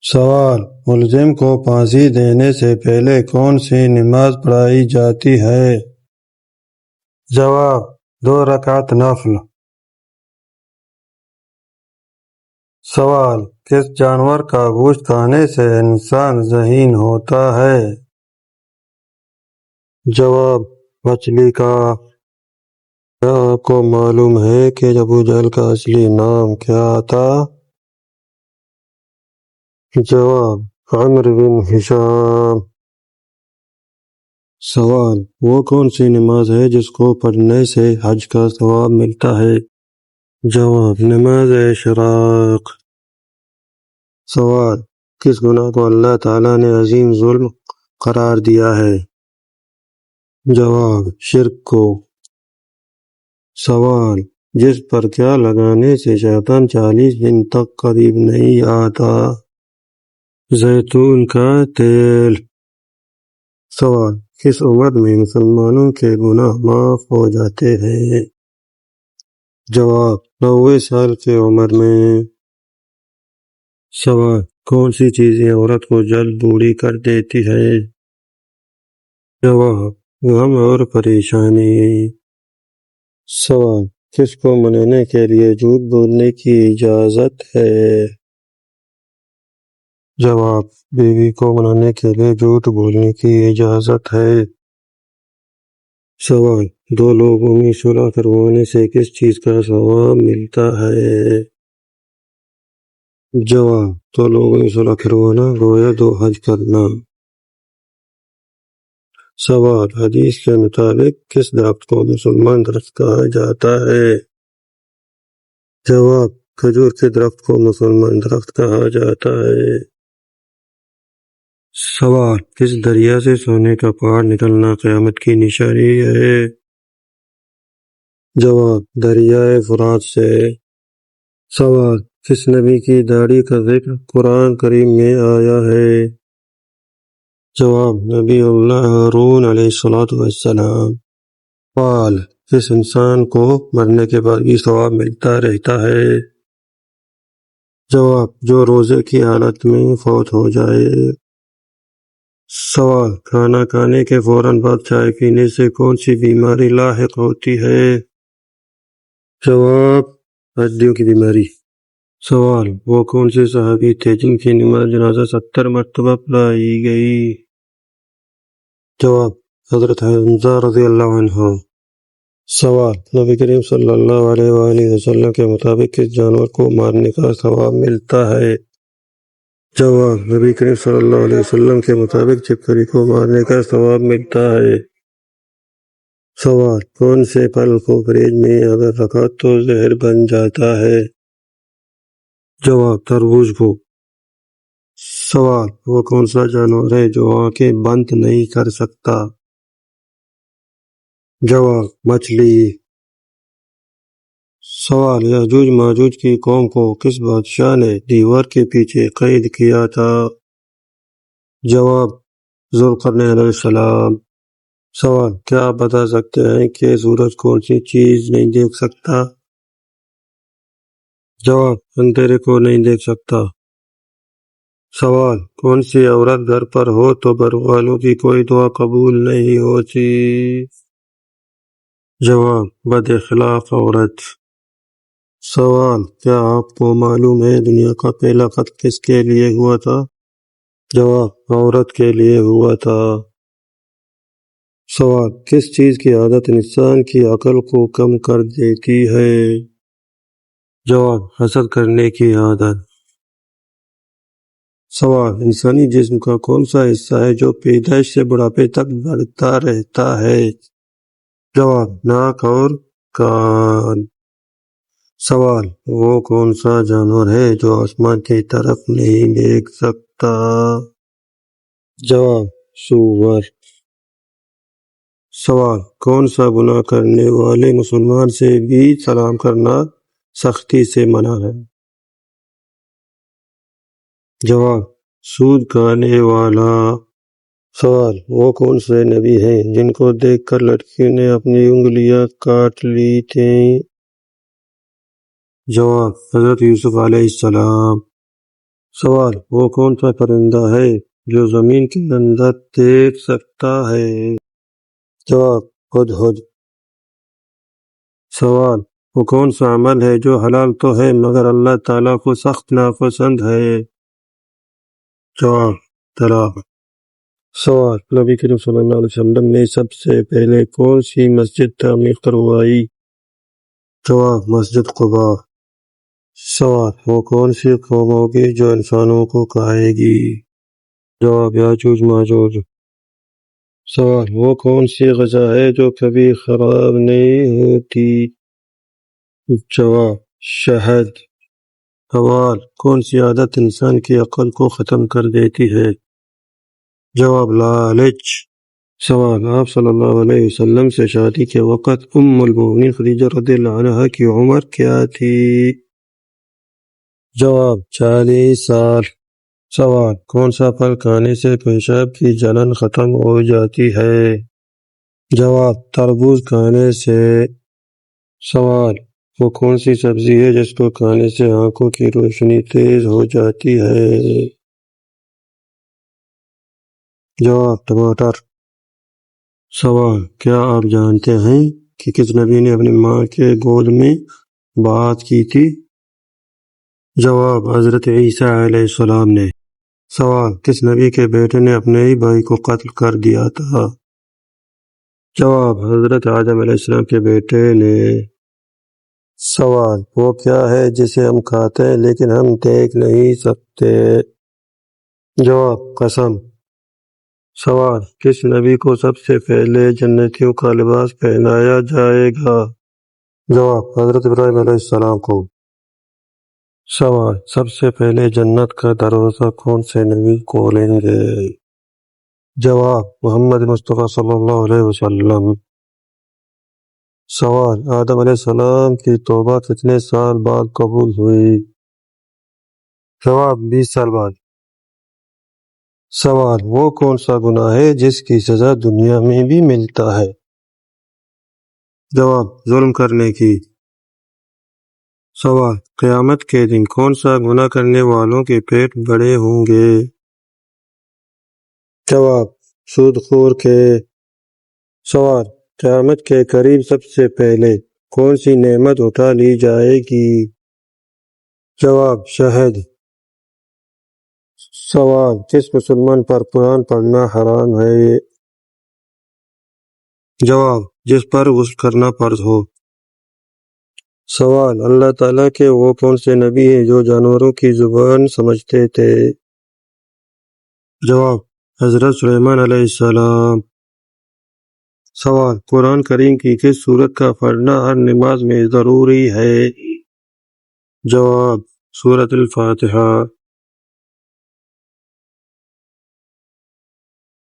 سوال: ملزم کو پھانسی دینے سے پہلے کون سی نماز پڑھائی جاتی ہے؟ جواب: 2 رکعت نفل۔ سوال: کس جانور کا گوشت کھانے سے انسان ذہین ہوتا ہے؟ جواب: مچھلی کا۔ کیا آپ کو معلوم ہے کہ ابو جہل کا اصلی نام کیا تھا؟ جواب: عمرو بن ہشام۔ سوال: وہ کون سی نماز ہے جس کو پڑھنے سے حج کا ثواب ملتا ہے؟ جواب: نماز اشراق۔ سوال: کس گناہ کو اللہ تعالیٰ نے عظیم ظلم قرار دیا ہے؟ جواب: شرک کو۔ سوال: جس پر کیا لگانے سے شیطان 40 دن تک قریب نہیں آتا؟ زیتون کا تیل۔ سوال: کس عمر میں مسلمانوں کے گناہ معاف ہو جاتے ہیں؟ جواب: 90 سال کی عمر میں۔ سوال: کون سی چیزیں عورت کو جلد بوڑھی کر دیتی ہے؟ جواب: غم اور پریشانی۔ سوال: کس کو منانے کے لیے جھوٹ بولنے کی اجازت ہے؟ جواب: بیوی کو منانے کے لیے جھوٹ بولنے کی اجازت ہے۔ سوال: 2 لوگوں میں صلح کروانے سے کس چیز کا ثواب ملتا ہے؟ جواب: 2 لوگوں میں صلح کروانا گویا 2 حج کرنا۔ سوال: حدیث کے مطابق کس درخت کو مسلمان درخت کہا جاتا ہے؟ جواب: کھجور کے درخت کو مسلمان درخت کہا جاتا ہے۔ سوال: کس دریا سے سونے کا پہاڑ نکلنا قیامت کی نشانی ہے؟ جواب: دریائے فرات سے۔ سوال: کس نبی کی داڑھی کا ذکر قرآن کریم میں آیا ہے؟ جواب: نبی اللہ ہارون علیہ السلام۔ سوال: کس انسان کو مرنے کے بعد بھی ثواب ملتا رہتا ہے؟ جواب: جو روزے کی حالت میں فوت ہو جائے۔ سوال: کھانا کھانے کے فوراً بعد چائے پینے سے کون سی بیماری لاحق ہوتی ہے؟ جواب: ہڈیوں کی بیماری۔ سوال: وہ کون سے صحابی تھے جن کی نماز جنازہ 70 مرتبہ پڑھائی گئی؟ جواب: حضرت حمزہ رضی اللہ عنہ۔ سوال: نبی کریم صلی اللہ علیہ وآلہ وسلم کے مطابق کس جانور کو مارنے کا ثواب ملتا ہے؟ جواب: نبی کریم صلی اللہ علیہ وسلم کے مطابق چھپکلی کو مارنے کا ثواب ملتا ہے۔ سوال: کون سے پھل کو فریج میں اگر رکھا تو زہر بن جاتا ہے؟ جواب: تربوز کو۔ سوال: وہ کون سا جانور ہے جو آنکھیں بند نہیں کر سکتا؟ جواب: مچھلی۔ سوال: یاجوج ماجوج کی قوم کو کس بادشاہ نے دیوار کے پیچھے قید کیا تھا؟ جواب: ذوالقرنین علیہ السلام۔ سوال: کیا آپ بتا سکتے ہیں کہ سورج کون سی چیز نہیں دیکھ سکتا؟ جواب: اندھیرے کو نہیں دیکھ سکتا۔ سوال: کون سی عورت گھر پر ہو تو گھر والوں کی کوئی دعا قبول نہیں ہوتی؟ جواب: بد اخلاق عورت۔ سوال: کیا آپ کو معلوم ہے دنیا کا پہلا خط کس کے لیے ہوا تھا؟ جواب: عورت کے لیے ہوا تھا۔ سوال: کس چیز کی عادت انسان کی عقل کو کم کر دیتی ہے؟ جواب: حسد کرنے کی عادت۔ سوال: انسانی جسم کا کون سا حصہ ہے جو پیدائش سے بڑھاپے تک بڑھتا رہتا ہے؟ جواب: ناک اور کان۔ سوال: وہ کون سا جانور ہے جو آسمان کی طرف نہیں دیکھ سکتا؟ جواب: سور۔ سوال: کون سا گناہ کرنے والے مسلمان سے بھی سلام کرنا سختی سے منع ہے؟ جواب: سود کھانے والا۔ سوال: وہ کون سے نبی ہیں جن کو دیکھ کر لڑکیوں نے اپنی انگلیاں کاٹ لی تھیں؟ جواب: حضرت یوسف علیہ السلام۔ سوال وہ کون سا پرندہ ہے جو زمین کے اندر دیکھ سکتا ہے؟ جواب ہدہد۔ سوال وہ کون سا عمل ہے جو حلال تو ہے مگر اللہ تعالیٰ کو سخت ناپسند ہے؟ جواب طلاق۔ سوال نبی کریم صلی اللہ علیہ وسلم نے سب سے پہلے کون سی مسجد تعمیر کروائی؟ جواب مسجد قباء۔ سوال وہ کون سی قوم ہوگی جو انسانوں کو کھائے گی؟ جواب یاجوج ماجوج۔ سوال وہ کون سی غذا ہے جو کبھی خراب نہیں ہوتی؟ جواب شہد۔ سوال کون سی عادت انسان کی عقل کو ختم کر دیتی ہے؟ جواب لالچ۔ سوال آپ صلی اللہ علیہ وسلم سے شادی کے وقت ام المومنین خدیجہ رضی اللہ عنہا کی عمر کیا تھی؟ جواب 40 سال۔ سوال کون سا پھل کھانے سے پیشاب کی جلن ختم ہو جاتی ہے؟ جواب تربوز کھانے سے۔ سوال وہ کون سی سبزی ہے جس کو کھانے سے آنکھوں کی روشنی تیز ہو جاتی ہے؟ جواب ٹماٹر۔ سوال کیا آپ جانتے ہیں کہ کس نبی نے اپنی ماں کے گود میں بات کی تھی؟ جواب حضرت عیسیٰ علیہ السلام نے۔ سوال کس نبی کے بیٹے نے اپنے ہی بھائی کو قتل کر دیا تھا؟ جواب حضرت آدم علیہ السلام کے بیٹے نے۔ سوال وہ کیا ہے جسے ہم کھاتے ہیں لیکن ہم دیکھ نہیں سکتے؟ جواب قسم۔ سوال کس نبی کو سب سے پہلے جنتیوں کا لباس پہنایا جائے گا؟ جواب حضرت ابراہیم علیہ السلام کو۔ سوال سب سے پہلے جنت کا دروازہ کون سے نبی کھولیں گے؟ جواب محمد مصطفیٰ صلی اللہ علیہ وسلم۔ سوال آدم علیہ السلام کی توبہ کتنے سال بعد قبول ہوئی؟ جواب 20 سال بعد۔ سوال وہ کون سا گناہ ہے جس کی سزا دنیا میں بھی ملتا ہے؟ جواب ظلم کرنے کی۔ سوال قیامت کے دن کون سا گناہ کرنے والوں کے پیٹ بڑے ہوں گے؟ جواب سود خور کے۔ سوال قیامت کے قریب سب سے پہلے کون سی نعمت اٹھا لی جائے گی؟ جواب شہد۔ سوال کس مسلمان پر قرآن پڑھنا حرام ہے؟ جواب جس پر غسل کرنا فرض ہو۔ سوال اللہ تعالیٰ کے وہ کون سے نبی ہیں جو جانوروں کی زبان سمجھتے تھے؟ جواب حضرت سلیمان علیہ السلام۔ سوال قرآن کریم کی کس سورت کا پڑھنا ہر نماز میں ضروری ہے؟ جواب سورۃ الفاتحہ۔